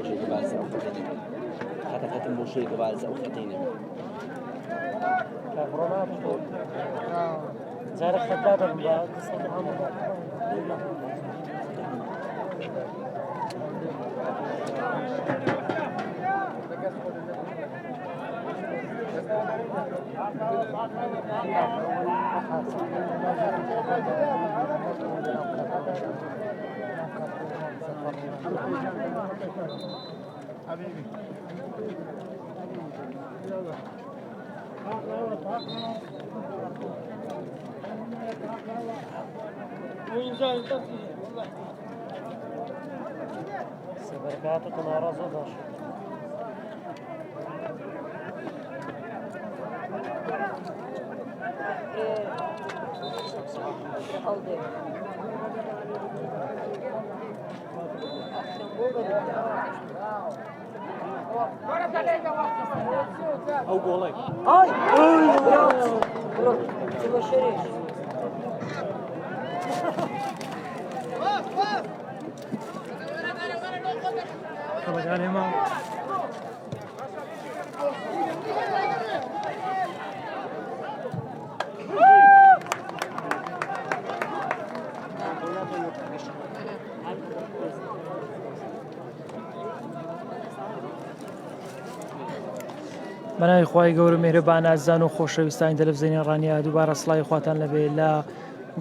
شيء بارز أو خطين هذا ختم مو شيء بارز أو خطين كابرونا زارك خدادة من حبيبي سبركاتكم على راسه او قولي هاي تبغى شريش خرج عليه ما بەناوی خوای گەورە میهرەبان ئازان و خۆشەویستانی تەلەڤیزیۆنی ڕانیا دووبارە سڵاوی خواتان لەبێ لە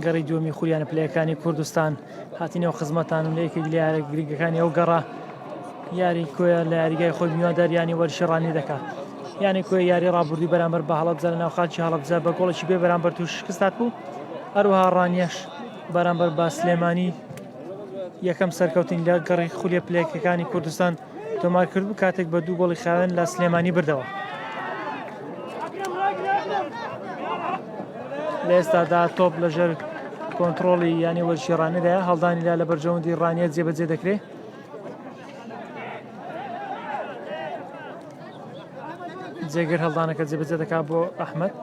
گەڕی دووەمی خولیانە پلەیەکانی کوردستان هاتینەوە خزمەتان و لە یەکێک لە یارە گریگەکانی ئەو گەڕا یاری کۆیە لە یاریگای خۆی میوانداریانی وەرشێڕانی دەکات یانی کۆی یاری ڕابردووی بەرامبەر بە هەڵەبجە لە ناو خاکی هەڵەبجە بە گۆڵێکی بێ بەرامبەر تووش شکستات بوو هەروەها ڕانیەش بەرامبەر بە سلێمانی یەکەم سەرکەوتنی لە گەڕی خولیە پلەیەکەکانی کوردستان تۆمار کرد بوو کاتێک بە دوو گۆڵی خاوێن لە سلێمانی بردەوە لە ئێستادا تۆپ لەژێر کۆنتترۆڵی یانی وەرشێڕانیدایە هەڵدانی لا لە بەرژەوەندی ڕانیە جێبەجێ دەکرێت جێگر هەڵدانەکە جێبەجێ دەکات بۆ ئەحمەد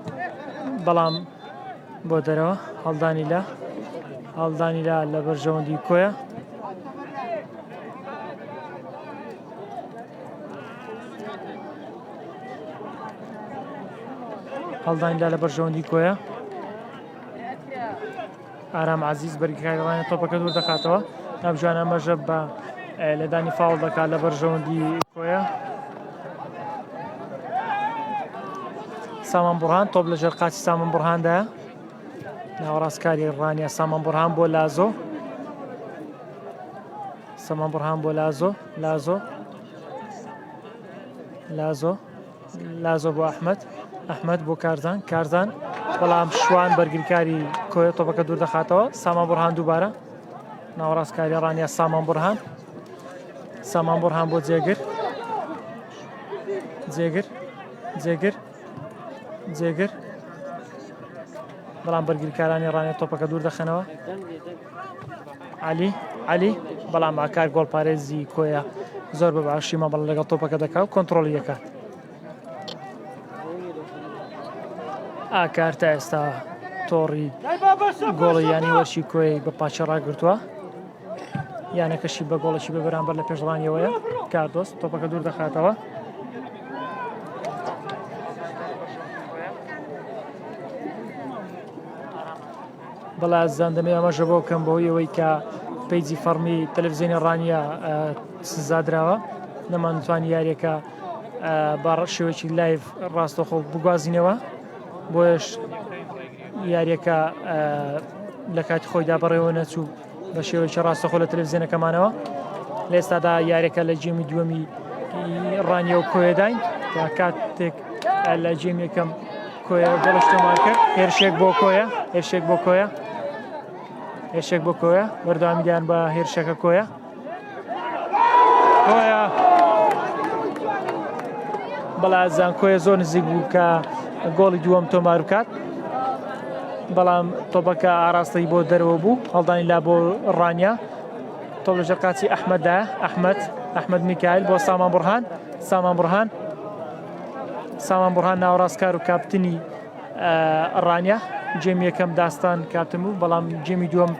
بەڵام بۆ دەرەوە هەڵدانی لا لە بەرژەوەندی کۆیە هەڵدانی لا لە بەرژەوەندی کۆیە ئارام عزیز بەرگەکانی تۆپەکە دوور دەخاتەوە نابژوان ئەمەژە بە لەدانی فاوڵ دەکات لە بەرژەوەندی کۆیە سامان بورهان تۆپ لەژێر قاچی سامان بورهاندایە ناوەڕاستکاری ڕانیە سامان بورهان بۆ لازۆ سامان بورهان بۆ لازۆ بۆ ئەحمەد بۆ کارزان بەڵام شوان بەرگریکاری کۆیە تۆپەکە دوور دەخاتەوە سامان بورهان دووبارە ناوەڕاستکاری ڕانیە سامان بورهان بۆ جێگر بەڵام بەرگریکارانی ڕانیە تۆپەکە دوور دەخەنەوە علی بەڵام ئاکار گۆڵپارێزی کۆیە زۆر بە باشی مەبڵ لەگەڵ تۆپەکە دەکات و کۆنتترۆڵی یەکات ئاکار تا ئێستا تۆڕی گۆڵی یانی وەرشی کۆی بە پاچە ڕاگرتووە یانەکەشی بە گۆڵەشی بە بەرامبەر لە پێشڕانیەوەیە کاردۆست تۆپەکە دوور دەخاتەوە بەڵا زاندەمەی ئەمەژە بۆ کەم بەهۆی ئەوەی کە پەیجی فەرمی تەلەڤیزیۆنی ڕانیە سزادراوە نەمانتوانی یاریەکە بە شێوەیەکی لایڤ ڕاستەخۆ بگوازینەوە بۆیش یاریەکە لە کاتی خۆیدا بەڕێوە نەچوو بە شێوەیەکی ڕاستەخۆ لە تەلەڤیزیۆنەکەمانەوە لە ئێستادا یاریەکە لە جێمی دووەمی ڕانیە و کۆیەداین تا کاتێک لە جێمی یەکەم کۆیە گۆڵش تۆمار کرد هێرشێک بۆ کۆیە بەردەوامیدیان بە هێرشەکە کۆیە بەڵازان کۆیە زۆر نزیک بوو کە گۆڵی دووەم تۆمار بکات بەڵام تۆپەکە ئاراستەی بۆ دەرەوە بوو هەڵدانی لا بۆ ڕانیە تۆپ لەژێر قاچی ئەحمەددایە ئەحمەد میکایل بۆ سامان بورهان ناوەڕاستکار و کاپتنی ڕانیە جێمی یەکەم داستان کاپتن بوو بەڵام جێمی دووەم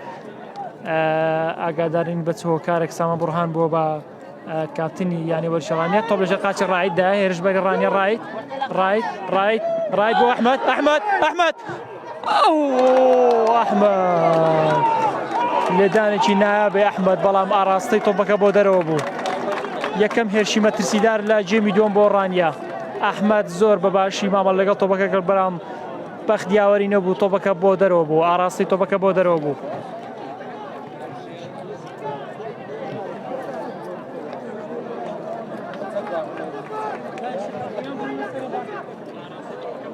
ئاگادارین بە چۆکارێک سامان بڕهان بووە بە کاپتنی یانی وەرشەڕانیە تۆپ لەژێر قاچی ڕایتدا هێرش بەری ڕانیە ڕایت بۆ ئەحمەد ئەحمەد لێدانێکی نایابێ ئەحمەد بەڵام ئاراستەی تۆپەکە بۆ دەرەوە بوو یەکەم هێرشی مەترسیدار لە جێمی دووەم بۆ ڕانیە ئەحمەد زۆر بە باشی مامەڵ لەگەڵ تۆپەکە کرد بەرام بەخت دیاوەری نەبوو تۆپەکە بۆ دەرەوە بوو ئاراستی تۆپەکە بۆ دەرەوە بوو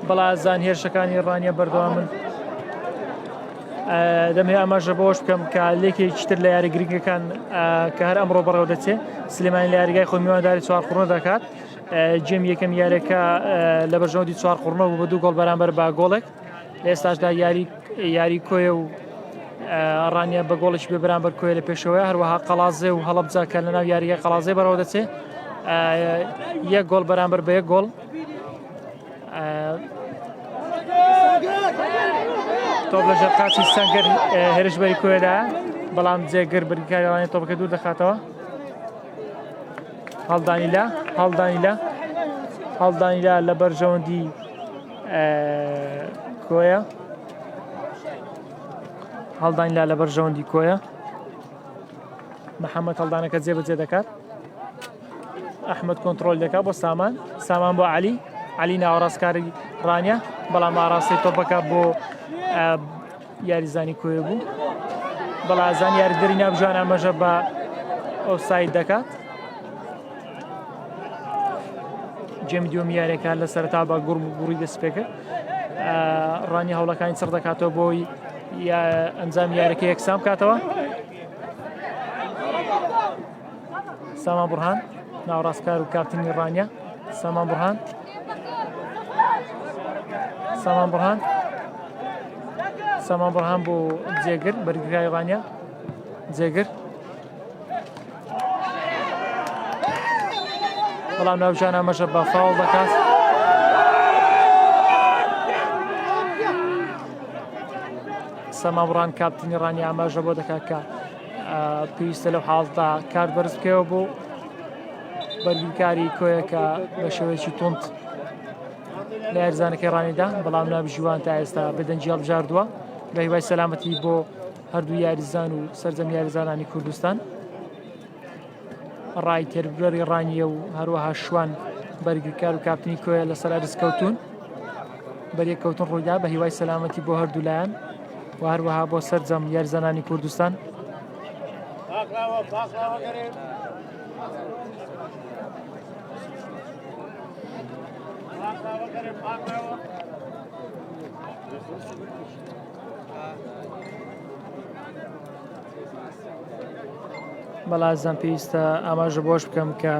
بەڵازان هێرشەکانی ڕانیە بەردەوامن دەمێ ئاماژە بەوەش بکەم کە لێکێکی تر لە یاریگرنگەکان کە هەر ئەمڕۆ بەڕێوە دەچێت سلێمانی لە یاریگای خۆی میوانداری چوارقوڕنە دەکات جێم یەکەم یاریەکە لە بەرژەوەندی چوارقوڕنە بوو بە 2 گۆڵ بەرامبەر بە گۆڵێک لە ئێستاشدا یاری کۆیە و ڕانیە بە گۆڵێکی بێ بەرامبەر کۆیە لە پێشەوەی هەروەها قەڵازێ و هەڵەبجا کە لەناو یاریگای قەڵازێ بەرەوە دەچێت 1 گۆڵ بەرامبەر بە 1 گۆڵ تۆپ لەژێر قاچی سەنگەر هێرشبەری کۆیەدا بەڵام جێگر بریکاریوانی تۆپەکە دوور دەخاتەوە هەڵدانیلا لە بەرژەوەندی کۆیە محەممەد هەڵدانەکە جێبەجێ دەکات ئەحمەد کۆنتترۆل دەکات بۆ سامان بۆ علی ناوەڕاستکاری ڕانیە بەڵام ئاراستی تۆپەکە بۆ یاریزانی کۆیە بوو بەڵازان یاریدەری نابژوان ئاماژە بە ئۆفساید دەکات جێمی دووەم یاریەکە لە سەرەتا بە گوڕی دەست پێ کرد ڕانی هەوڵەکانی چڕ دەکاتەوە بۆی ئەنجام یاریەکە یەکسام کاتەوە سامان بورهان ناوەڕاستکار و کاپتنی ڕانیە سامان بورهان بۆ جێگر بەرگەکانی ڕانیە جێگر بەڵام ناوژان ئاماژە بە فاوڵ دەکات سامان بورهان کاپتنی ڕانیە ئاماژە بۆ دەکات کە پێویستە لەو حاڵدا کار بەرز بکەوە بۆ بەرگریکاری کۆیە کە بە شێوەیەکی تونند لە یاریزانەکەی ڕانیدا بەڵام نابژوان تا ئێستا بەدەنجی هەڵبژاردووە بە هیوای سەلامەتی بۆ هەردوو یاریزان و سەرجەم یاریزانانی کوردستان ڕای تێربرەری ڕانیە و هەروەها شوان بەرگریکار و کاپتنی کۆیە لەسەر ئەرزکەوتون بەریەککەوتن ڕوویدا بە هیوای سەلامەتی بۆ هەردوو لایەن و هەروەها بۆ سەرجەم یاریزانانی کوردستان بەڵازان پێویستە ئاماژە بۆش بکەم کە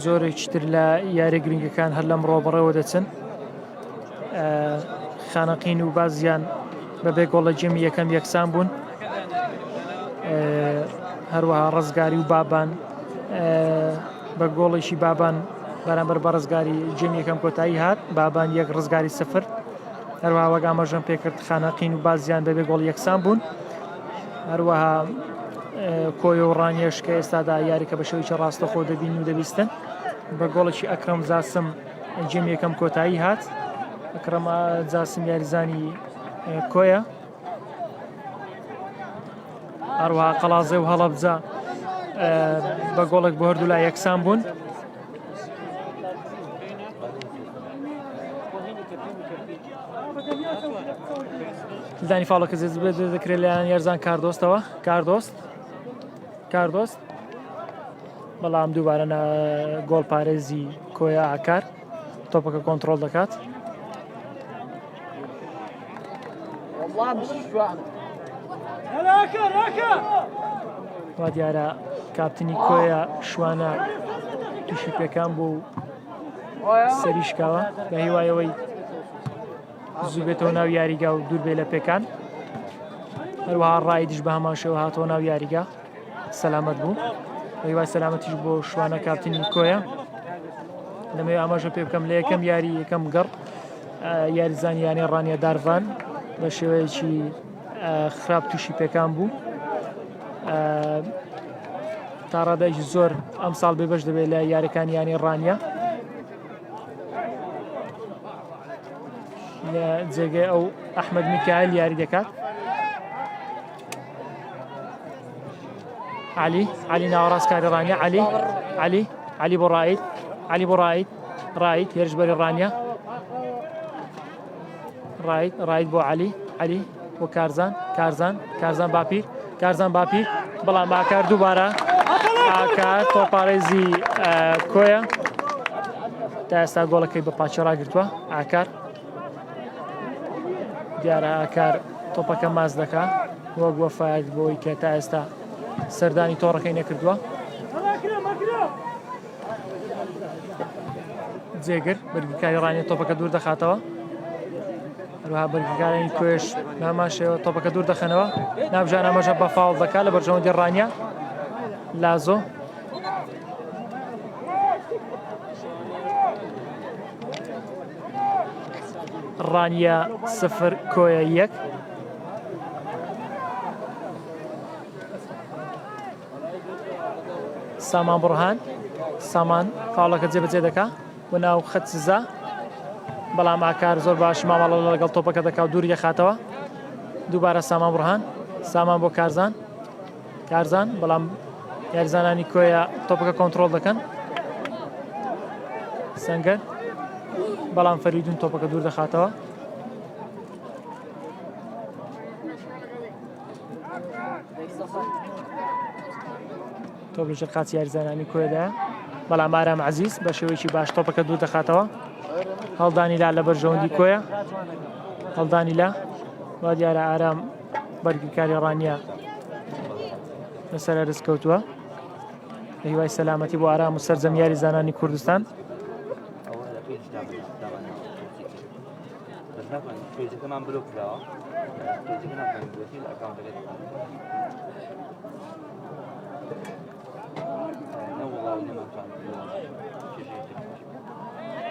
زۆرێکی تر لە یاری گرنگەکان هەر لەم ڕۆبڕەوە دەچن خانەقین و بازیان بەبێ گۆڵە جێمی یەکەم یەکسان بوون هەروەها ڕزگاری و بابان بە گۆڵێکی بابان بەرامبەر بە ڕزگاری جێمی یەکەم کۆتایی هات بابان 1 ڕزگاری 0 هەروەها وەک ئاماژەم پێکرد خانەقین و بازیان بەبێ گۆڵ یەکسان بوون هەروەها کۆیە و ڕانیەش کە ئێستادا یاریکە بە شێوەیەکی ڕاستەخۆ دەبین و دەبیستن بە گۆڵێکی ئەکرەم جاسم جێمی یەکەم کۆتایی هات ئەکرەم جاسم یاریزانی کۆیە هەروەها قەڵازێ و هەڵەبجا بە گۆڵێک بۆ هەردوو لای یەکسان بوون دانی فاڵەکە دەکرێت لەلایەن یارزان کاردۆست بەڵام دووبارە گۆڵ پارێزی کۆیە ئاکار تۆپەکە کۆنتترۆل دەکات وا دیارە کاپتنی کۆیە شوانە تووشی پێکان بوو سەریشکاوە بە هیوایەوەی زوو بێتەوە ناو یاریگا و دوور بێ لە پێکان هەروەها ڕایدیش بە هەمان شێوە هاتەوە ناو یاریگا سەلامەت بوو بە هیوای سەلامەتیش بۆ شوانە کاپتنی کۆیە لەمەوێ ئاماژە پێ بکەم لە یەکەم یاری یەکەم گەڕ یاریزانیانی ڕانیە دارڤان بە شێوەیەکی خراپ تووشی پێکان بوو. تا ڕادایکی زۆر ئەم ساڵ بێبەش دەبێت لە یاریەکانیانی ڕانیا لە جێگەی ئەو ئەحمەد میکایل یاری دەکات. علی ناوەڕاستکاری ڕانیا علی بۆ ڕاید هێرشبەری ڕانیا ڕاید بۆ علی بۆ کارزان باپیر بەڵام ئاکار دووبارە ئاکار تۆپارێزی کۆیە تا ئێستا گۆڵەکەی بە پاچە ڕاگرتووە. ئاکار دیارە ئاکار تۆپەکە ماز دەکات وەک وەفایەت بۆی کە تا ئێستا سەردانی تۆڕەکەی نەکردووە. جێگر بەرگەکاری ڕانیە تۆپەکە دوور دەخاتەوە. هەروەها بەرگەکانی کوێش ناماشەوە تۆپەکە دوور دەخەنەوە. نابژان ئەمەژە بە فاوڵ دەکات لە بەرژەوەندی ڕانیا. لازۆ ڕانیا 0 کۆیە 1. سامان بڕهان فاوڵەکە جێبەجێ دەکات بۆ ناو خەت سزا بەڵام ئاکار زۆر باش مامەڵە لەگەڵ تۆپەکە دەکات و دووری دەخاتەوە. دووبارە سامان بڕهان بۆ کارزان بەڵام یاریزانانی کۆیە تۆپەکە کۆنتڕۆڵ دەکەن. سەنگەر بەڵام فەریدون تۆپەکە دوور دەخاتەوە. تۆپ لەژێر قاچی یاریزانانی کۆیەدایە بەڵام ئارام عەزیز بە شێوەیەکی باش تۆپەکە دوور دەخاتەوە. هەڵدانی لا لە بەرژەوەندی کۆیە هەڵدانی لا وا دیارە ئارام بەرگەکاری ڕانیا لەسەر ئەرز کەوتووە. هیوای سەلامەتی بۆ ئارام و سەرجەم یاریزانانی کوردستان.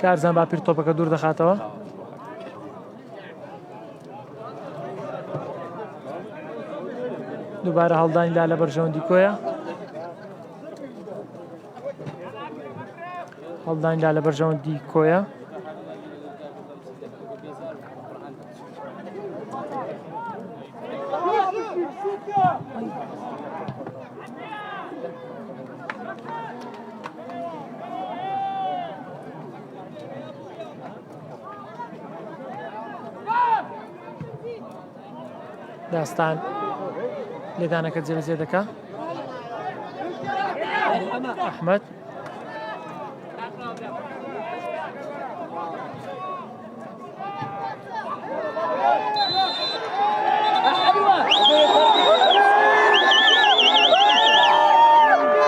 کارزان باپیر تۆپەکە دوور دەخاتەوە. دووبارە هەڵدانی لا لە بەرژەوەندی کۆیە داستان لێدانەکە جێبەجێ دەکات. ئەحمەد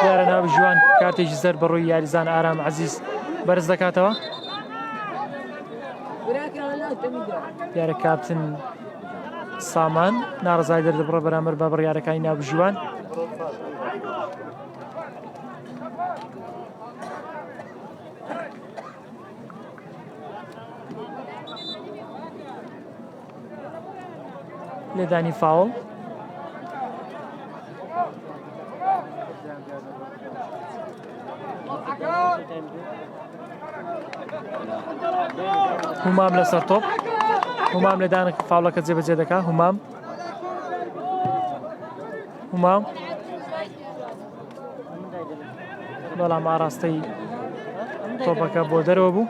دیارە ناوی ژوان کارتێکی زەر بەڕووی یاریزان ئارام عەزیز بەرز دەکاتەوە. دیارە کاپتن سامان ناڕزای دەردەبڕە بەرامبەر بە بڕیارەکانی ناوژوان. لێدانی فاوڵ هومام لەسەر تۆپ هومام لێدانە فاوڵەکە جێبەجێ دەکات. هومام بەڵام ئاراستەی تۆپەکە بۆ دەرەوە بوو.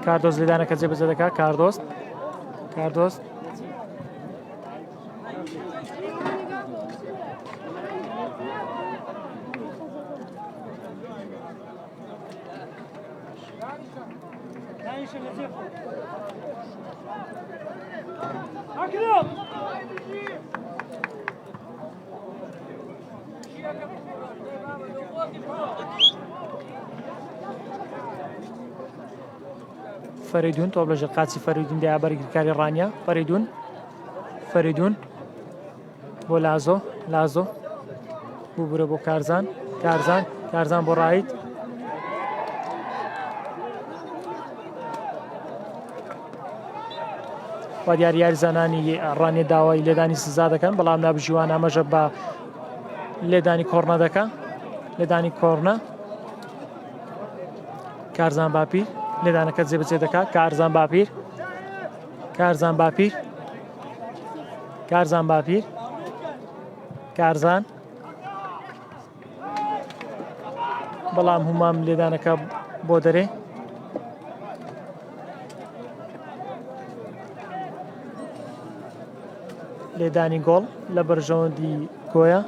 کاردۆست لێدانەکە جێبەجێ دەکات. کاردۆست فەریدون تۆپ لەژێر قاچی فەریدون دەیا بەرگەکاری ڕانیا. فەریدون بۆ لازۆ بوو بۆ کارزان بۆ ڕاید و دیاری یاریزانانی ڕانی داوای لێدانی سزا دەکەن بەڵام نابژیوان ئەمەژە بە لێدانی کۆڕنە دەکە لێدانی کۆڕنە کارزان باپیر لێدانەکە جێبەجێ دەکات کارزان باپیر کارزان باپیر کارزان باپیر کارزان بەڵام هەمام لێدانەکە بۆ دەرێ لێدانی گۆڵ لە بەرژەوەندی کۆیە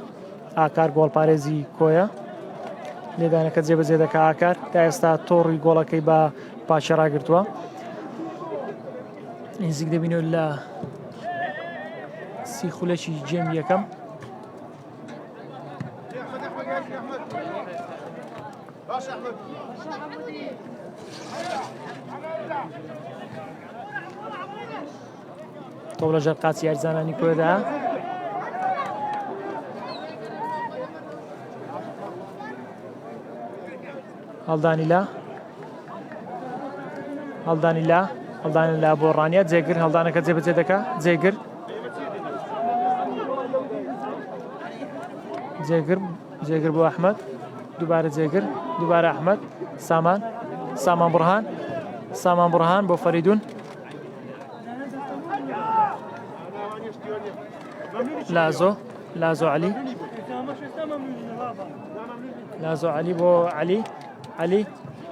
ئاکار گۆڵپارێزی کۆیە لێدانەکە جێبەجێ دەکا ئاکار تا ئێستا تۆڕی گۆڵەکەی بە پاچە ڕاگرتووە نزیک دەبینەوە لە سی خولەکی جێم یەکەم تۆ لەژێر قاچی یاریزانانی کۆیەدا هەڵدانی لا بۆ ڕانیە جێگر هەڵدانەکە جێبەجێ دەکا جێگر بۆ ئەحمەد دووبارە جێگر دووبارە ئەحمەد سامان بڕهان بۆ فەریدون لازۆ عەلی بۆ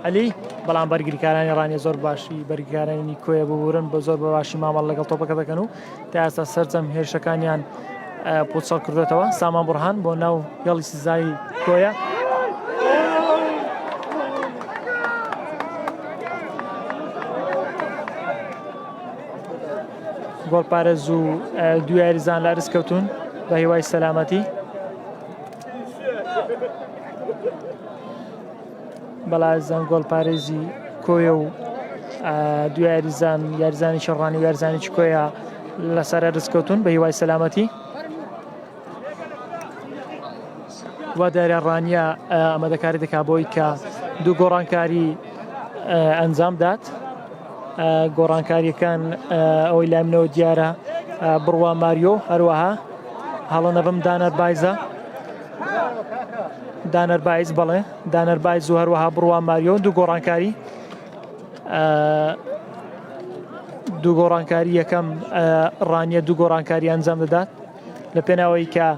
عەلی بەڵام بەرگریکارانی ڕانیە زۆر باشی بەرگریکارانی کۆیە ببورن بە زۆر بە باشی مامەڵ لەگەڵ تۆپەکە دەکەن و تا ئێستا سەرجەم هێرشەکانیان پۆچەڵ کردێتەوە سامان بڕهان بۆ ناو هێڵی سزایی کۆیە گۆڵپارێز و دوو یاریزان لە ڕزکەوتون بە هیوای سەلامەتی بەڵازان گۆڵپارێزی کۆیە و دوو یاریزانی شەڕانی و یاریزانی کۆیە لەسەر ڕزکەوتون بە هیوای سەلامەتی وا دارە ڕانیە ئامادەکاری دەکا بۆی کە دوو گۆڕانکاری ئەنجام دات گۆڕانکاریەکان ئەوەی لامنەوە دیارە بڕوا ماریۆ هەروەها هەڵە نەبم دانەر بایز بەڵێ دانەر بایز و هەروەها بڕوا ماریۆ دوو گۆڕانکاری یەکەم ڕانیە دوو گۆڕانکاری ئەنجام دەدات لە پێناوەی کە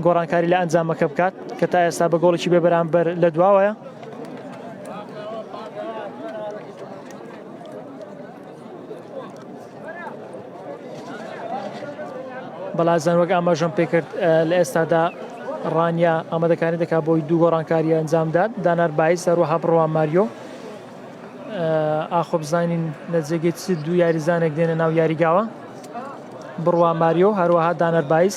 گۆڕانکاری لە ئەنجامەکە بکات کە تا ئێستا بە گۆڵێکی بێ بەرامبەر لە دواوەیە بەڵازان وەک ئاماژەم پێکرد لە ئێستادا ڕانیە ئامادەکاری دەکات بۆی دوو گۆڕانکاری ئەنجامدات دانەر بایز هەروەها بڕوا ماریۆ ئاخۆ بزانین لە جێگەی چ دوو یاریزانێک دێنە ناو یاریگاوە بڕوا ماریۆ هەروەها دانەر بایز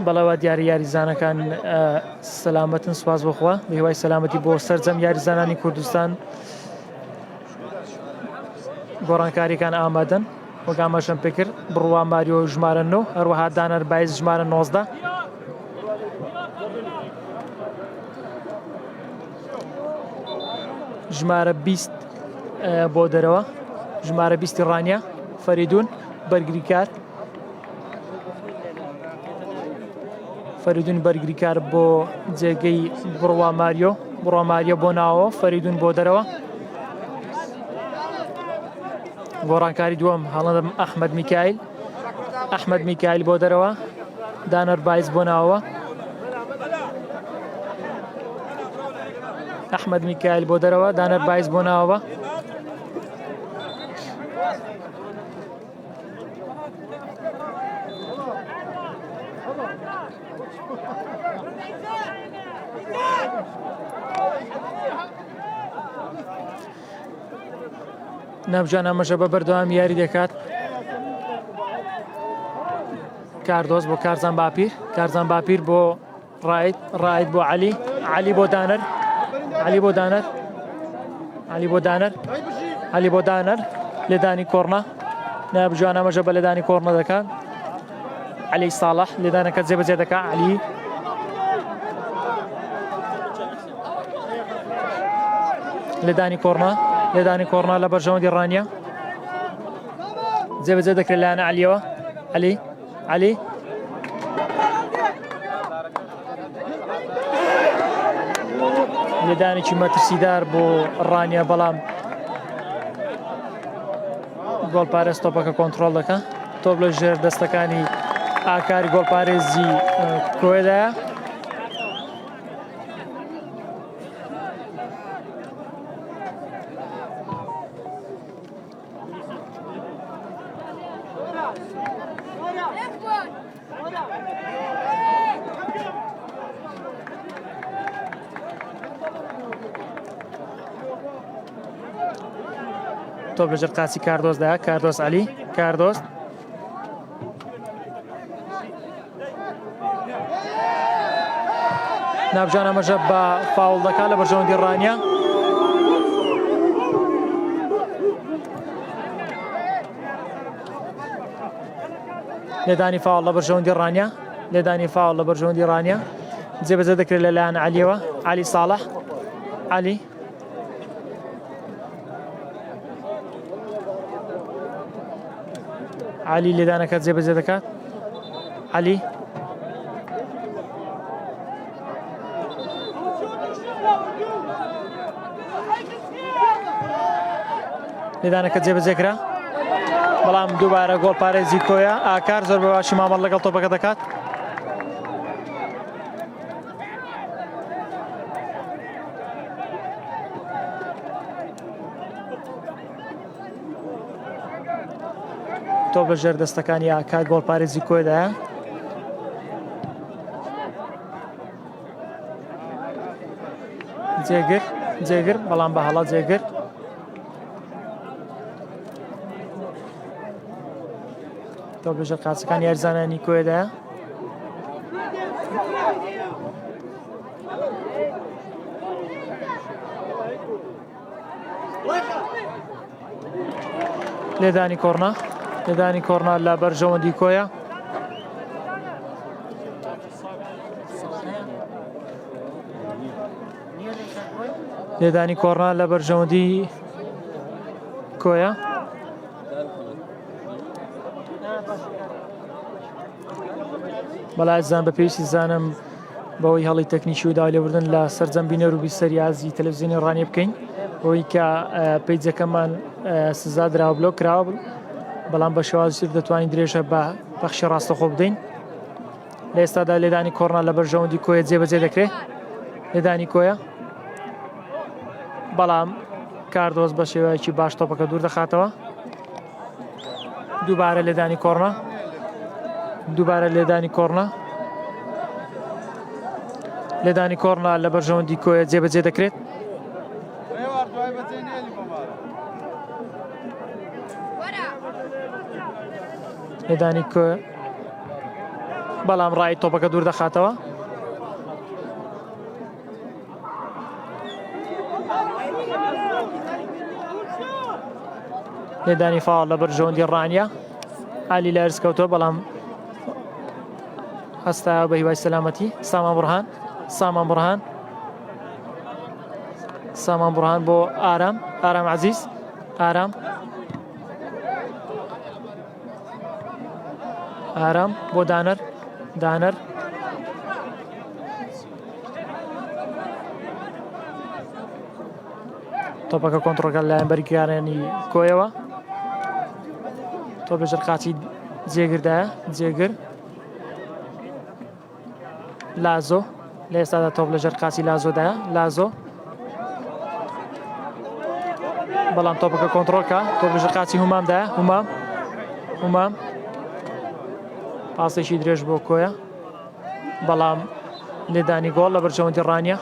بەڵەوە دیاری یاریزانەکان سەلامەتن سواز بخوا بە هیوای سەلامەتی بۆ سەرجەم یاریزانانی کوردستان گۆڕانکاریەکان ئامادەن وەک ئاماژەم پێکرد بڕوا ماریۆ ژمارە 9 هەروەها دانەر بایز ژمارە 19 ژمارە 20 بۆ دەرەوە ژمارە 20 ڕانیە فەریدون بەرگریکار بۆ جێگەی بڕوا ماریۆ بۆ ناوەوە فەریدون بۆ دەرەوە گۆڕانکاری دووەم هەڵەندەم ئەحمەد میکایل بۆ دەرەوە دانەر بایز بۆ ناوەوە ئەحمەد میکایل بۆ دەرەوە دانەر بایز بۆ ناوەوە نەبجان ئەمەژە بە بەردەوام یاری دەکات کاردۆز بۆ کارزان باپیر بۆ ڕاید بۆ عەلی بۆ دانەر لێدانی کۆڕنە نەبجان ئەمەژە بە لێدانی کۆڕنە دەکات عەلی ساڵح لێدانەکە جێبەجێ دەکات عەلی لێدانی کۆڕنە لێدانی کۆڕنا لە بەرژەوەندی ڕانیە جێبەجێ دەکرێت لایەنە عەلیەوە عەلی لێدانێکی مەترسیدار بۆ ڕانیە بەڵام گۆڵپارێز تۆپەکە کۆنتڕۆڵ دەکات تۆپ لە ژێر دەستەکانی ئاکاری گۆڵپارێزی کۆیدایە تۆپ لەژێر قاچی کاردۆزدایە کاردۆز عەلی کاردۆز نابژان ئەمەژە بە فاوڵ دەکات لە بەرژەوەندی ڕانیە لێدانی فاوڵ لە بەرژەوەندی ڕانیە لێدانی فاوڵ لە بەرژەوەندی ڕانیە جێبەجێ دەکرێت لە لایەنە عەلیەوە عەلی ساڵح عەلی عەلی لێدانەکە جێبەجێ دەکات عەلی لێدانەکە جێبەجێکرا بەڵام دووبارە گۆڵپارێزی کۆیە ئاکار زۆر بە باشی مامەڵ لەگەڵ تۆپەکە دەکات تۆپ لە ژێر دەستەکانی ئاکار گۆڵپارێزی کۆیدایە جێگر بەڵام بە هەڵا جێگر تۆپ لە ژێر قاچەکانی یاریزانانی کۆیدایە لێدانی کۆڕنا لە بەرژەوەندی کۆیە لێدانی کۆڕنا لە بەرژەوەندی کۆیە بەڵایزان بە پێویستی زانم بەوەی هەڵی تەکنیکی و داولێبوردن لە سەرجەم بینەر و بیسەریازی تەلەڤیزیۆنی ڕانیە بکەین بۆی کە پەیجەکەمان سزا دراوە بلۆ کراوە بەڵام بە شێوازی دەتوانین درێژە بە بەخشی ڕاستەخۆ بدەین لە ئێستادا لێدانی کۆڕنا لە بەرژەوەندی کۆیە جێبەجێ دەکرێت لێدانی کۆیە بەڵام کاردۆز بە شێوەیەکی باش تۆپەکە دوور دەخاتەوە دووبارە لێدانی کۆڕنا لە بەرژەوەندی کۆیە جێبەجێ دەکرێت لێدانی کۆیە بەڵام ڕای تۆپەکە دوور دەخاتەوە لێدانی فاوڵ لە بەرژەوەندی ڕانیە عەلی لە ئەرز کەوتووە بەڵام هەستایەوە بە هیوای سەلامەتی سامان بورهان بۆ ئارام عەزیز ئارام بۆ دانەر تۆپەکە کۆنتڕۆلەکە لایەن بەریکارانی کۆیەوە تۆپ لەژێر قاچی جێگر لازۆ لە ئێستادا تۆپ لەژێر قاچی لازۆدایە بەڵام تۆپەکە کۆنتڕۆلکە تۆپ لەژێر قاچی هومامدایە هومام پاسێکی درێژ بۆ کۆیە بەڵام لێدانی گۆڵ لە بەرژەوەندی ڕانیە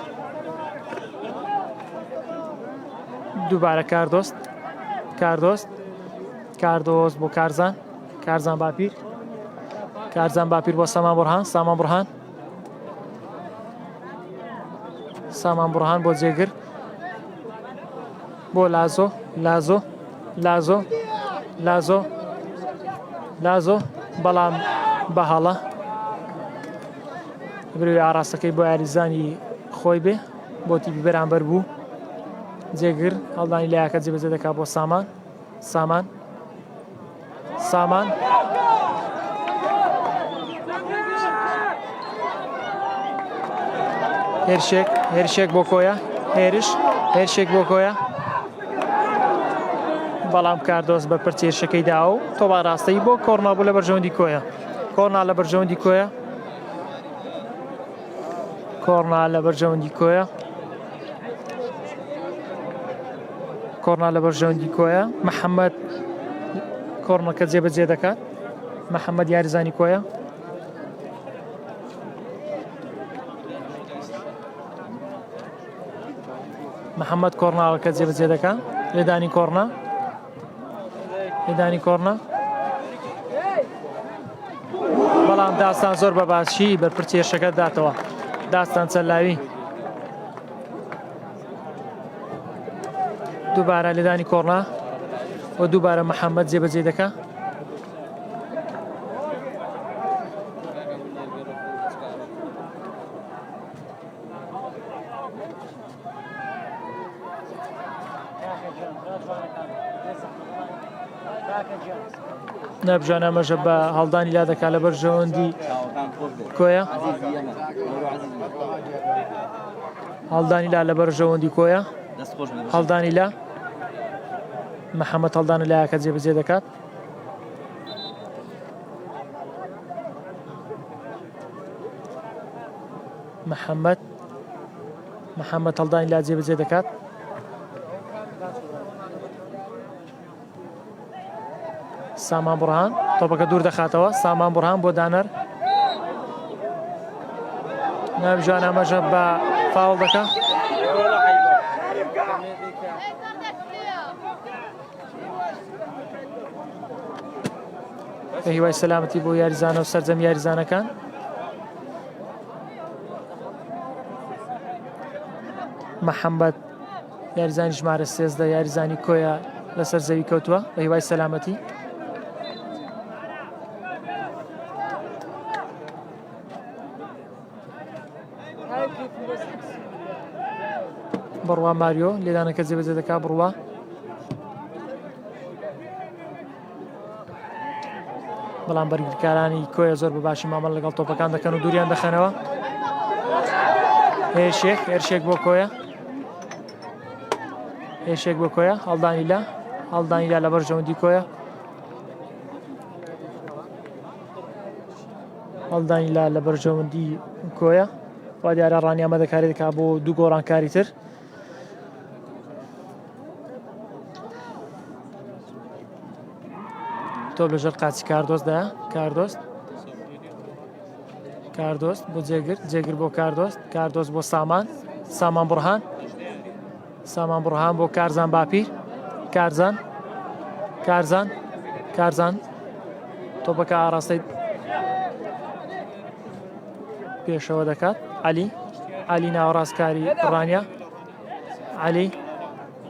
دووبارە کاردۆز بۆ کارزان باپیر بۆ سامان بورهان بۆ جێگر بۆ لازۆ بەڵام بە هەڵە بروی ئاراستەکەی بۆ یاریزانی خۆی بێ بۆ تیپی بەرامبەر بوو جێگر هەڵدانی لایەکە جێبەجێ دەکات بۆ سامان سامان هێرشێک بۆ کۆیە هێرشێک بۆ کۆیە بەڵام کاردۆس بە پرچێرشەکەی دا و تۆبا ڕاستەی بۆ کۆڕنا بوو لە بەرژەوەندی کۆیە کۆڕنا لە بەرژەوەندی کۆیە کۆڕنا لە بەرژەوەندی کۆیە محەممەد کۆڕنەکە جێبەجێ دەکات محەممەد یاریزانی کۆیە محەممەد کۆڕناوەکە جێبەجێ دەکات لێدانی کۆڕنا بەڵام داستان زۆر بە باشی بەرپرچێشەکە داتەوە داستان چەلاوی دووبارە لێدانی کۆڕنا و دووبارە محەممەد جێبەجێ دەکات نەبژان ئەمەژە بە هەڵدانی لا دەکات لە بەرژەوەندی کۆیە هەڵدانی لا لە بەرژەوەندی کۆیە هەڵدانی لا محەممەد هەڵدانی لایەکە جێبەجێ دەکات محەممەد هەڵدانی لا جێبەجێ دەکات سامان بڕهان تۆپەکە دوور دەخاتەوە سامان بڕهان بۆ دانەر نەبژان ئەمەژە بە فاوڵ دەکات بە هیوای سەلامەتی بۆ یاریزانە و سەرجەم یاریزانەکان محەممەد یاریزانی ژمارە 13 یاریزانی کۆیە لەسەر زەوی کەوتووە بە هیوای سەلامەتی بڕوا ماریۆ لێدانەکە جێبەجێ دەکات بڕوا بەڵام بەرگریکارانی کۆیە زۆر بە باشی مامەڵ لەگەڵ تۆپەکان دەکەن و دووریان دەخەنەوە هێرشێک بۆ کۆیە هەڵدانی لا لە بەرژەوەندی کۆیە وا دیارە ڕانی ئەمە دەکارێت دەکات بۆ دوو گۆڕانکاری تر تۆ لەژەر قاچی کاردۆستدایە کاردۆست بۆ جێگر بۆ کاردۆست بۆ سامان بڕهان بۆ کارزان باپیر کارزان تۆپەکە ئاراستەی پێشەوە دەکات علی ناوەڕاستکاری ڕانیا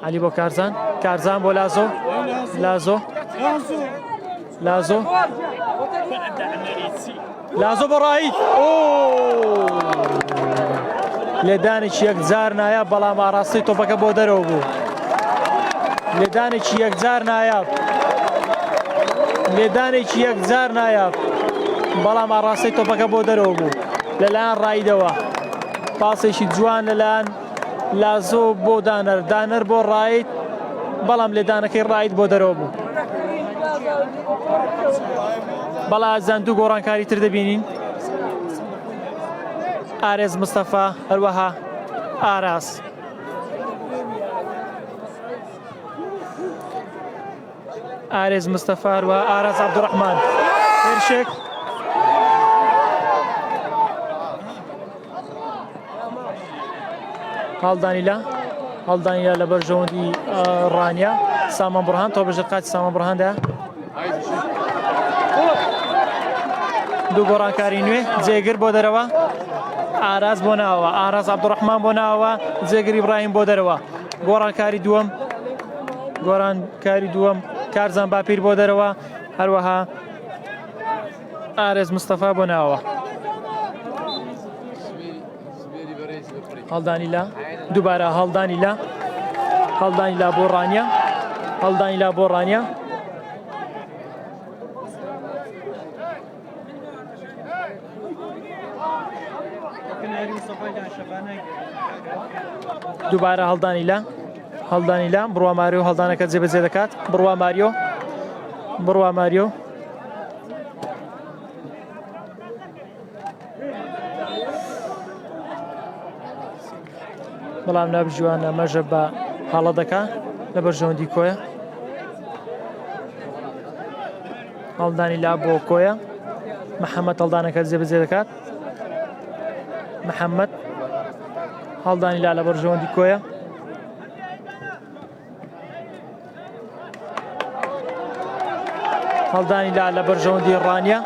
علی بۆ کارزان بۆ لازۆ بۆ ڕاید لێدانێکی یەکجار نایاب بەڵام ئاڕاستی تۆپەکە بۆ دەرەوە بوو لێدانێکی یەکجار نایاب بەڵام ئاڕاستی تۆپەکە بۆ دەرەوە بوو لەلایەن ڕایدەوە پاسێکی جوان لەلایەن لازۆ بۆ دانەر بۆ ڕاید بەڵام لێدانەکەی ڕاید بۆ دەرەوە بوو بەڵا ئازان دوو گۆڕانکاری تر دەبینین ئارێز مستەفا هەروەها ئاراس ئاراس عەبدوڕەحمان هێرشێک هەڵدانی لە بەرژەوەندی ڕانیا سامان بڕهان تۆ بەژێر قاچی سامان بڕهاندا دوو گۆڕانکاری نوێ جێگر بۆ دەرەوە ئاراس بۆ ناوە ئاراس عەبدوڕەحمان بۆ ناوە جێگر ئیبراهیم بۆ دەرەوە گۆڕانکاری دووەم کارزان باپیر بۆ دەرەوە هەروەها ئارێز مستەفا بۆ ناوە هەڵدانی لا دووبارە هەڵدانی لا بۆ ڕانیا هەڵدانی لا بۆ ڕانیا دووبارە هەڵدانی لا بڕوا ماریۆ هەڵدانەکە جێبەجێ دەکات بڕوا ماریۆ بەڵام نابژوانە مەژە بە هەڵە دەکا لە بەرژەوەندی کۆیە هەڵدانی لا بۆ کۆیە محەممەد هەڵدانەکە جێبەجێ دەکات محەممەد هەڵدانی لا لە بەرژەوەندی کۆیە هەڵدانی لا لە بەرژەوەندی ڕانیا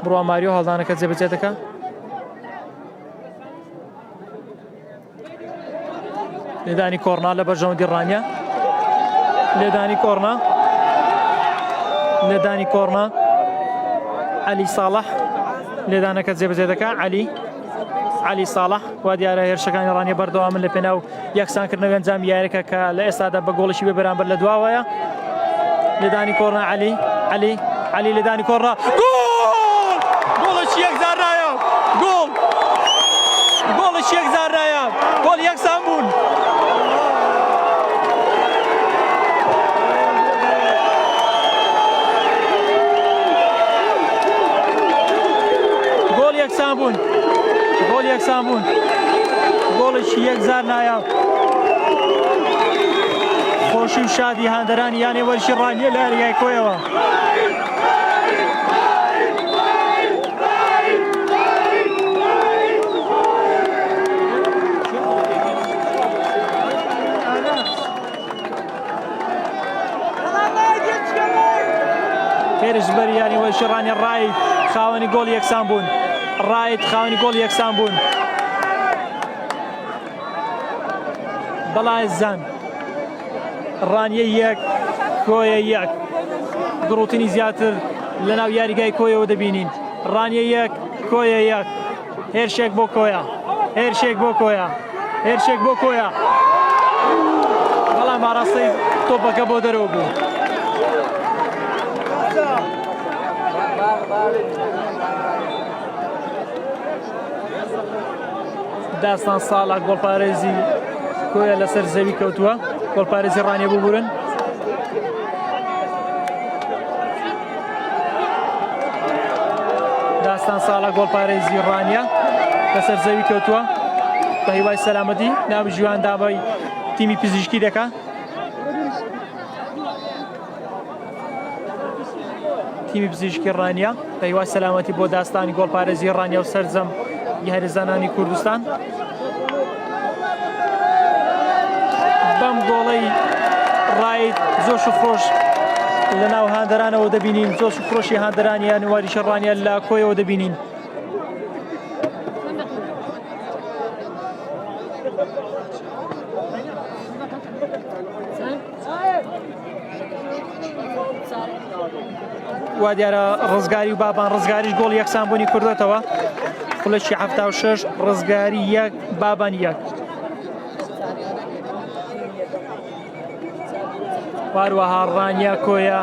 بڕوا ماریۆ هەڵدانەکە جێبەجێ دەکات لێدانی کۆڕنا لە بەرژەوەندی ڕانیا لێدانی کۆڕنا عەلی ساڵح لێدانەکە جێبەجێ دەکات عەلی ساڵح وا دیارە هێرشەکانی ڕانیە بەردەوامن لە پێناو یەکسانکردنەوەی ئەنجامی یاریەکە کە لە ئێستادا بە گۆڵێکی بێ بەرامبەر لە دواوەیە لێدانی کۆڕنا عەلی لێدانی کۆڕنا گۆڵێکی یەکزارایە گۆڵێکی یەکزارایە گۆڵ یەکسان بوون یەکسان بوون گۆڵێکی یەکزار نایە خۆشی و شادی هاندەرانی یانێ وەرشی ڕانیە لە یاریگای کۆیەوە هێرشبەری یانی وەرشی ڕانیە ڕای خاوەنی گۆڵ یەکسان بوون خاوەنی گۆڵ یەکسان بوون بەڵای زان ڕانیە یەک کۆیە یەک دڕوتنی زیاتر لە ناو یاریگای کۆیەوە دەبینین ڕانیە یەک کۆیە یەک هێرشێک بۆ کۆیە بەڵام ئاڕاستەی تۆپەکە بۆ دەرەوە بوو داستان ساڵا گۆڵپارێزی کۆیە لەسەر زەوی کەوتووە گۆڵپارێزی ڕانیە ببورن داستان ساڵا گۆڵپارێزی ڕانیە لەسەر زەوی کەوتووە بە هیوای سەلامەتی نابژوان دابای تیمی پزیشکی دەکا تیمی پزیشکی ڕانیە بە هیوای سەلامەتی بۆ داستانی گۆڵپارێزی ڕانیە و سەرجەم یاریزانانی کوردستان بەم گۆڵەی ڕایت زۆش و خۆش لە ناو هاندەرانەوە دەبینین زۆش و خۆشی هاندەرانی یان واریشە ڕانیە لە کۆیەوە دەبینین وا دیارە ڕزگاری و بابان ڕزگاریش گۆڵ یەکسان بوونی کردوێتەوە خولەکی 76 ڕزگاری یەک بابان یەک واروەها ڕانیا کۆیە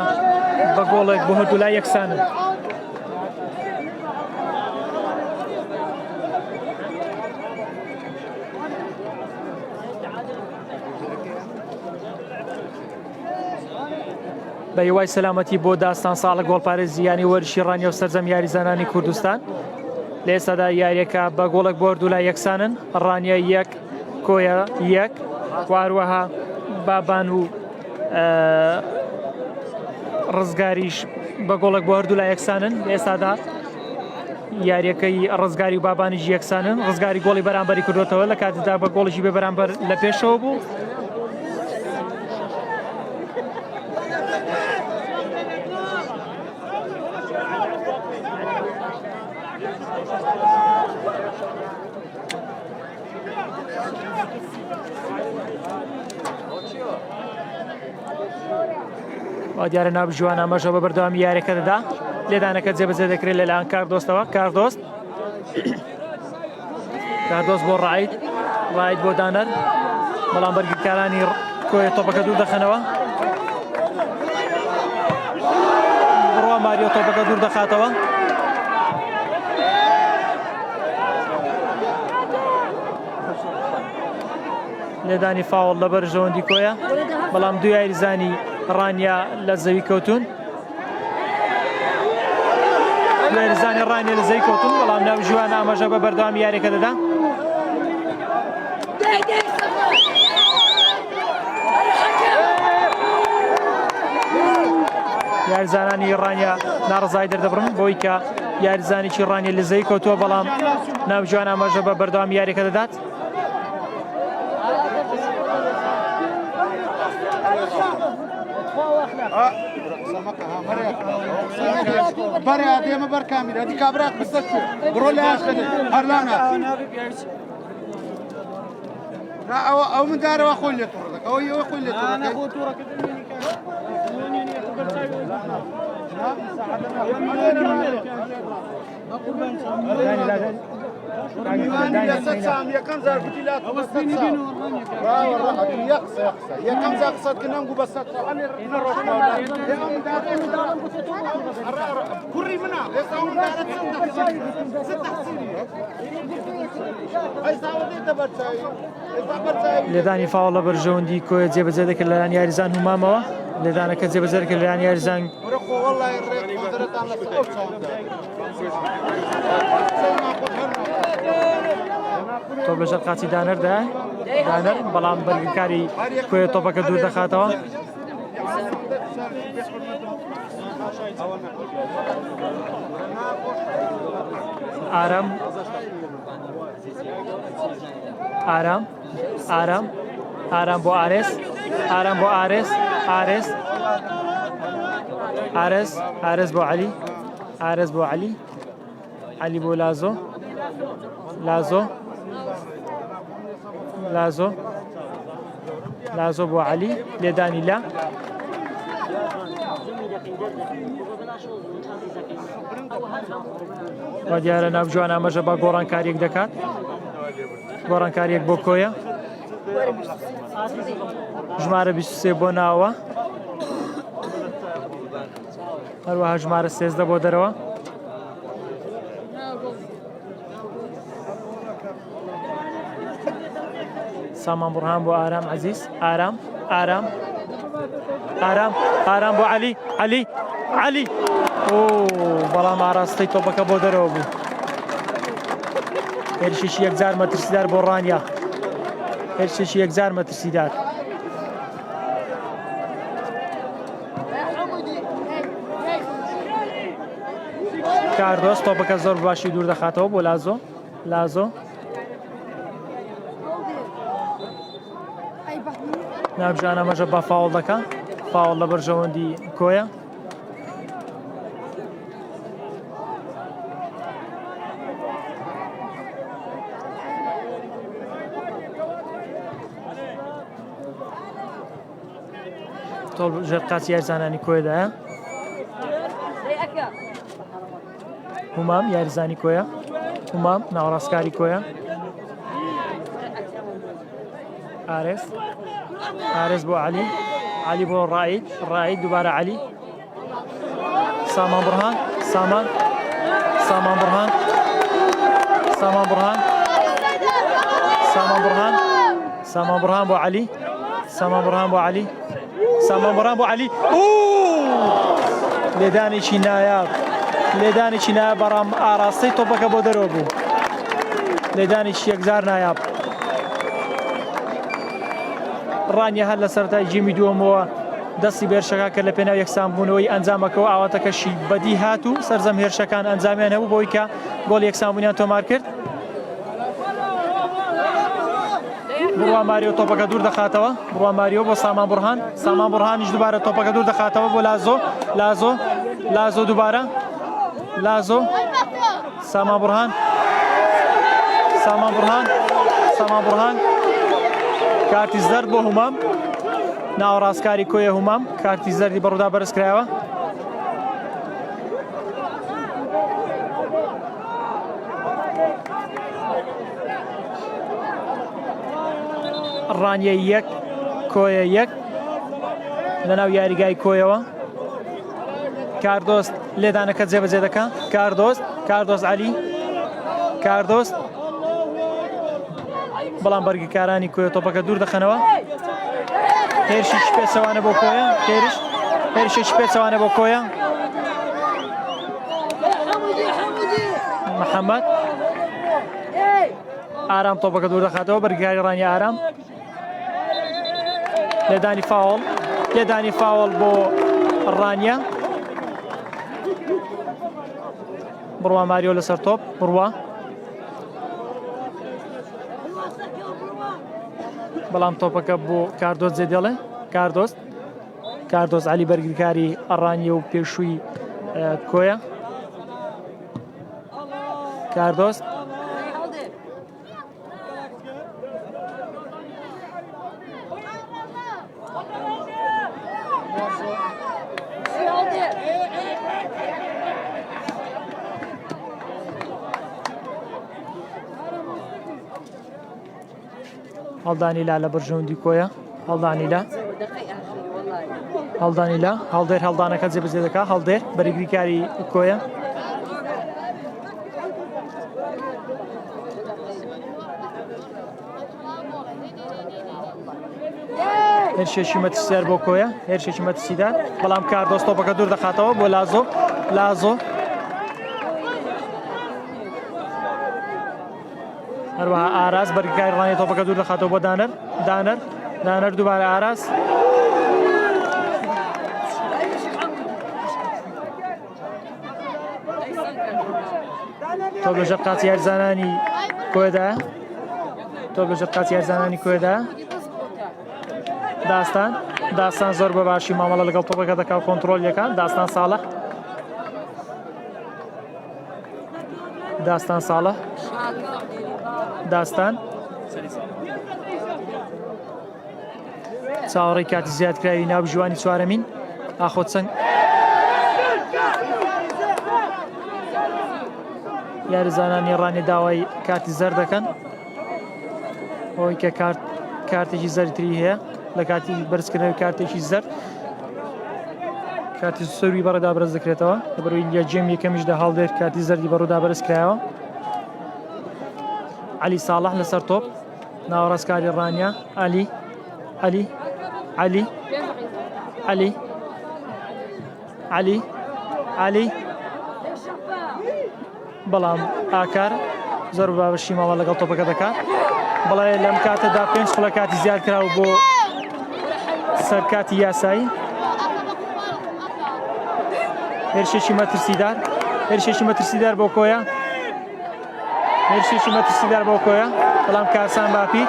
بە گۆڵێک بۆ هەردوو لای یەکسانن بە هیوای سەلامەتی بۆ داستان ساڵە گۆڵپارێزی یانی وەرشی ڕانیە و سەرجەم یاریزانانی کوردستان لە ئێستادا یاریەکە بە گۆڵێک بۆ هەردوو لای یەکسانن ڕانیە یەک کۆیە یەک واروەها بابان و ڕزگاریش بە گۆڵێک بۆ هەردوو لای یەکسانن لە ئێستادا یاریەکەی ڕزگاری و بابانیش یەکسانن ڕزگاری گۆڵی بەرامبەری کردوێتەوە لە کاتیدا بە گۆڵێکی بێ بەرامبەر لە پێشەوە بوو دیارە نابژوان ئەمەشە بە بەردەوامی یاریەکە دەدا لێدانەکە جێبەجێ دەکرێت لەلایەن کاردۆستەوە کاردۆست بۆ ڕایت ڕایت بۆ دانەر بەڵام بەرگریکارانی کۆیە تۆپەکە دوور دەخەنەوە بڕوا ماریۆ تۆپەکە دوور دەخاتەوە لێدانی فاوڵ لەبەر ژەوەندی کۆیە بەڵام دوو یاریزانی ڕانیا لە زەوی کەوتون یاریزانی ڕانیا لە زەوی کەوتون بەڵام ناو ژوان ئاماژە بە بەردەوامی یاریەکە دەدا یاریزانانی ڕانیا ناڕزای دەردەبڕن بۆی کە یاریزانێکی ڕانیا لە زەوی کەوتووە بەڵام ناو ژوان ئاماژە بە بەردەوامی یاریەکە دەدات برا ديما بر كامل هذيك ابراق بالسكر برولاش هرلانا لا او من دار واخوي لي طردك او يخوي لي طردك انا اخو طورك يا كم زار قلت لك يقصى يا كم زار قصد كنا نقول بس كوري منا يساوون دارت لێدانی فاوڵ لە بەرژەوەندی کۆیە جێبەجێ دەکرد لەلایەن یاریزان هومامەوە لێدانەکە جێبەجێ دەکرد لەلایەن یاریزان تۆ بەژەر قاچی دانەردا دانەر بەڵام بەرگریکاری کۆیە تۆپەکە دوور دەخاتەوە ئارام ئارام ئارام ئارام بۆ ئارێس ئارام بۆ ئارێس ئارێس ئارێس ئارێس بۆ عەلی ئارێس بۆ عەلی عەلی بۆ لازۆ لازۆ لازۆ لازۆ بۆ عەلی لێدانی لا و دیارە ناو جوان ئاماژە بە گۆڕانکاریەک دەکات گۆڕانکاریەک بۆ کۆیە ژمارە 23 بۆ ناوە هەروەها ژمارە 13 بۆ دەرەوە سامان بورهان بۆ ئارام عەزیز ئارام ئارام ئارام ئارام بۆ عەلی عەلی عەلی بەڵام ئاراستەی تۆپەکە بۆ دەرەوە بوو هێرشێکی یەکجار مەترسیدار بۆ ڕانیا هێرشێکی یەکجار مەترسیدار کاردۆس تۆپەکە زۆر باشی دوور دەخاتەوە بۆ لازۆ لازۆ نابژانە مەژە بە فاوڵ دەکا فاوڵ لە بەرژەوەندی کۆیە تۆ ژێر قاچی یاریزانانی کۆیەدایە هومام یاریزانی کۆیە هومام ناوەڕاستکاری کۆیە ئارێس ئارێس بۆ عەلی عەلی بۆ ڕائید ڕائید دووبارە عەلی سامان بورهان سامان سامان بورهان سامان بورهان سامان بورهان سامان بورهان بۆ عەلی سامان بورهان بۆ عەلی سامان بورهان بۆ عەلی لێدانێکی نایاب لێدانێکی نایاب بەڕام ئاراستەی تۆپەکە بۆ دەرەوە بوو لێدانێکی یەکجار نایاب ڕانیا هەر لە سەرەتای جیمی دووەمەوە دەستی بێرشەکە کە لە پێناو یەکسانبوونەوەی ئەنجامەکەەوە ئاواتەکەشی بەدی هات و سەرجەم هێرشەکان ئەنجامیان هەبوو بۆی کە گۆڵ یەکسانبوونیان تۆمار کرد بڕوا ماریۆ تۆپەکە دوور دەخاتەوە بڕوا ماریۆ بۆ سامان بورهان سامان بورهانیش دووبارە تۆپەکە دوور دەخاتەوە بۆ لازۆ لازۆ لازۆ دووبارە لازۆ سامان بورهان سامان بورهان سامان بورهان کارتی زەرد بۆ هومام ناوەڕاستکاری کۆیە هومام کارتی زەردی بەڕوودا بەرز کرایەوە ڕانیە یەک کۆیە یەک لەناو یاریگای کۆیەوە کاردۆست لێدانەکە جێبەجێ دەکا کاردۆست عەلی کاردۆست بەڵام بەرگەکارانی کۆیە تۆپەکە دوور دەخەنەوە هێرشی پێچەوانە بۆ کۆیە هێرشێکی پێچەوانە بۆ کۆیە محەممەد ئارام تۆپەکە دوور دەخاتەوە بەرگەکاری ڕانی ئارام لێدانی فاوڵ بۆ ڕانیە بڕوا ماریۆ لەسەر تۆپ بڕوا بەڵام تۆپەکە بۆ کاردۆست جێ دێڵێ کاردۆست عەلی بەرگەکاری ئەڕانیە و پێشووی کۆیە کاردۆست هەڵدانی لا لە بەرژەوەندی کۆیە هەڵدانی لا هەڵدێر هەڵدانەکە جێبەجێ دەکا هەڵدێر بەرگریکاری کۆیە هێرشێکی مەترسیدار بۆ کۆیە هێرشێکی مەترسیدار بەڵام کاردۆست تۆپەکە دوور دەخاتەوە بۆ لازۆ هەروەها ئاراس بەرگەکاری ڕانی تۆپەکە دوور دەخاتەوە بۆ دانەر دووبارە ئاراس تۆ بەژە قاچی یاریزانانی کۆیەدایە داستان زۆر بە باشی مامەڵە لەگەڵ تۆپەکە دەکا و کۆنتڕۆلیەکە داستان ساڵح داستان چاوەڕێی کاتی زیادکراوی ناو ژوانی چوارەمین ئاخۆ چەند یاریزانانی ڕانی داوای کاتی زەر دەکەن ئەوەی کە کارتێکی زەرتری هەیە لە کاتی بەرزکردنەوەی کارتێکی زەر کاتی سەروی بەڕێدا بەرز دەکرێتەوە لەبەرەوەی لە جێم یەکەمیشدا هەڵدێت کاتی زەردی بەڕوودا بەرز کرایەوە عەلی ساڵح لەسەر تۆپ ناوەڕاستکاری ڕانیە عەلی بەڵام ئاکار زۆر بابەشی ماوە لەگەڵ تۆپەکە دەکات بەڵێ لەم کاتەدا 5 خولە کاتی زیاد کراوە بۆ سەرکاتی یاسایی هێرشێکی مەترسیدار بۆ کۆیە بەڵام کارزان باپیر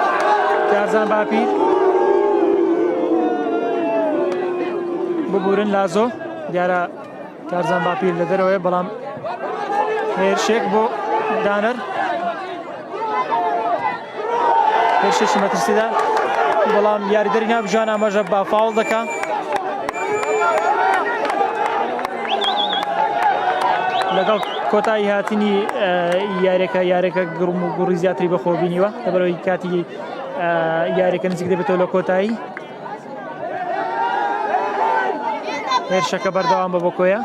ببورن لازۆ دیارە کارزان باپیر لە دەرەوەی بەڵام هێرشێک بۆ دانەر هێرشێکی مەترسیدار بەڵام یاریدەری نابژوان ئاماژە با فاوڵ دەکا لەگەڵ کۆتایی هاتنی یاریەکە گڕم و گوڕی زیاتری بەخۆ بینیوە لەبەرەوەی کاتی یاریەکە نزیک دەبێتەوە لە کۆتایی هێرشەکە بەردەوام بە بۆ کۆیە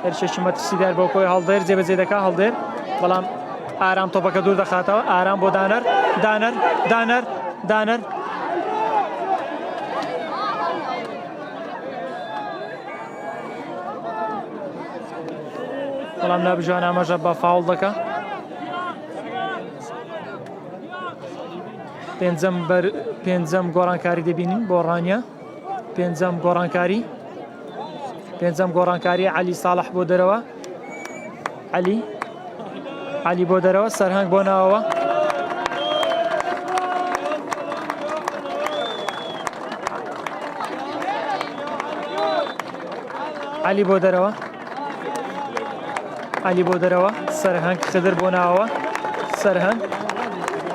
هێرشێکی مەترسیدار بۆ کۆی هەڵدێر جێبەجێ دەکا هەڵدێر بەڵام ئارام تۆپەکە دوور دەخاتەوە ئارام بۆ دانەر بەڵام نابژوان ئاماژە بە فاوڵ دەکا پێنجەم گۆڕانکاری دەبینین بۆ ڕانیە پێنجەم گۆڕانکاری عەلی ساڵح بۆ دەرەوە عەلی بۆ دەرەوە سەرهەنگ بۆ ناوەوە عەلی بۆ دەرەوە سەرهەنگ خدر بۆ ناوەوە سەرهەنگ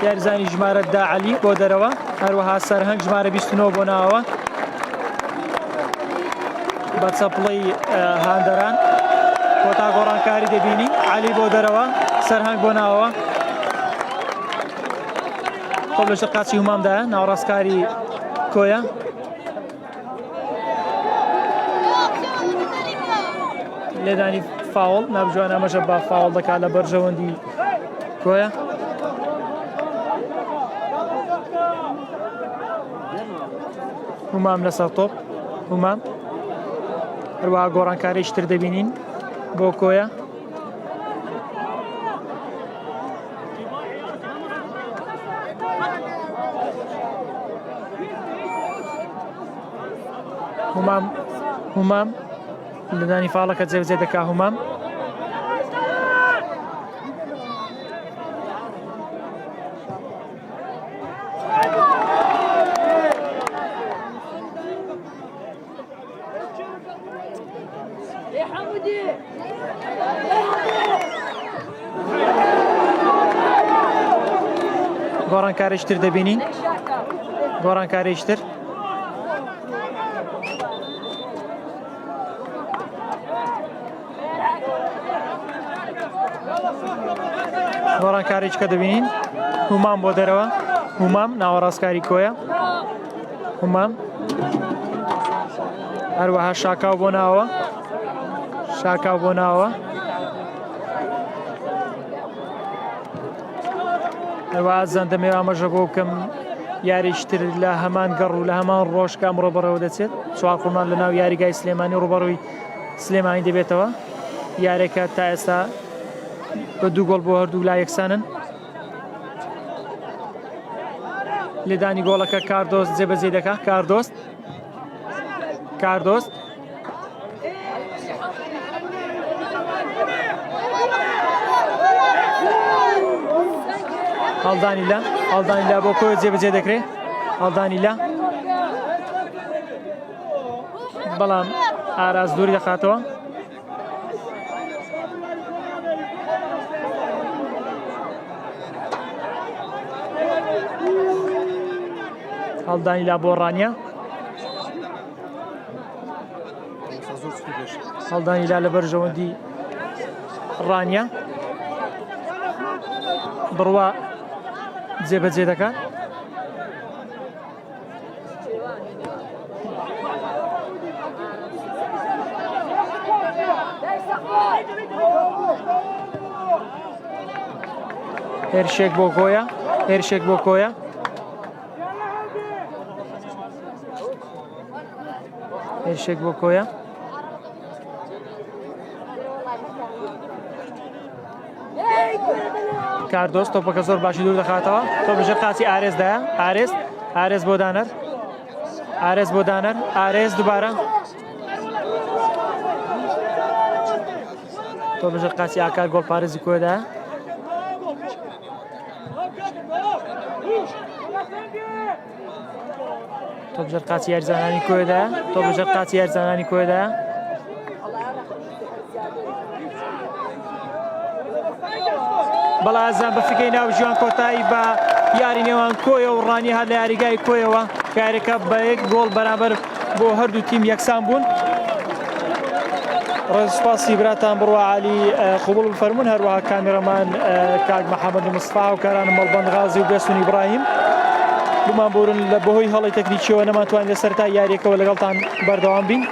یاریزانی ژمارە دا عەلی بۆ دەرەوە هەروەها سەرهەنگ ژمارە 29 بۆ ناوەوە بە چەپڵەی هاندەران کۆتا گۆڕانکاری دەبینی عەلی بۆ دەرەوە سەرهەنگ بۆ ناوەوە تۆ لەژە قاچی هومامدایە ناوەڕاستکاری کۆیە لێدانی فاوڵ نابجوان ئەمەژە با فاوڵ دەکات لە بەرژەوەندی کۆیە هومام لەسەر تۆپ هومام هەروەها گۆڕانکاریشتر دەبینین بۆ کۆیە هومام لەدانی فاڵەکە جێبجێ دەکا هومام گۆڕانکاریشتر دەبینین گۆڕانکاریشتر گۆڕانکاریچکە دەبینین هومام بۆ دەرەوە هومام ناوەڕاستکاری کۆیە هومام هەروەها شاکاو بۆ ناوە شاکاو بۆ ناوە هەروەها زەندەمێ ئاماژە بۆ بکەم یاریشتر لە هەمان گەڕ و لە هەمان ڕۆژکە ئەمڕۆ بەڕێوە دەچێت چوار قورمان لە ناو یاریگای سلێمانی ڕوبەڕووی سلێمانی دەبێتەوە یارێکە تا ئێستا بە 2 گۆڵ بۆ هەردوو لا یەکسانن لێدانی گۆڵەکە کاردۆست جێبەجێ دەکات کاردۆست هەڵدانی لا بۆ کۆی جێبەجێ دەکرێت هەڵدانی لا بەڵام ئاراز دووری دەخاتەوە هەڵدانی لا بۆ ڕانیا هەڵدانی لا لە بەرژەوەندی ڕانیا بڕوا جێبەجێ دەکات هێرشێک بۆ کۆیە هێرشێک بۆ کۆیە هێرشێک بۆ کۆیە کاردۆست تۆپەکە زۆر باشی دوور دەخاتەوە تۆ بژە قاچی ئارێزدایە ئارێز بۆ دانەر ئارێز دووبارە تۆ بژە قاچی ئاکار گۆڵ پارێزی کۆیدایە تۆ بژە قاچی یاریزانانی کۆیدایە تۆ بژە قاچی یاریزانانی کۆیدایە بەڵازان بەفیکەی ناو ژیان کۆتایی بە یاری نێوان کۆیە و ڕانی هات لە یاریگای کۆیەوە کارێکە بە 1 گۆڵ بەرامبەر بۆ هەردوو تیم یەکسان بوون ڕێزسپاسی براتان بڕوا عالی قبول بفەرمون هەروەها کامێرەمان کاک محەممەد مستفا و کارانم مەڵبەند غازی و بێسون ئیبراهیم بمان بورن لە بەهۆی هەڵی تەکنیکیەوە نەماتوانین لە سەرتا یاریەکەوە لەگەڵتان بەردەوام بین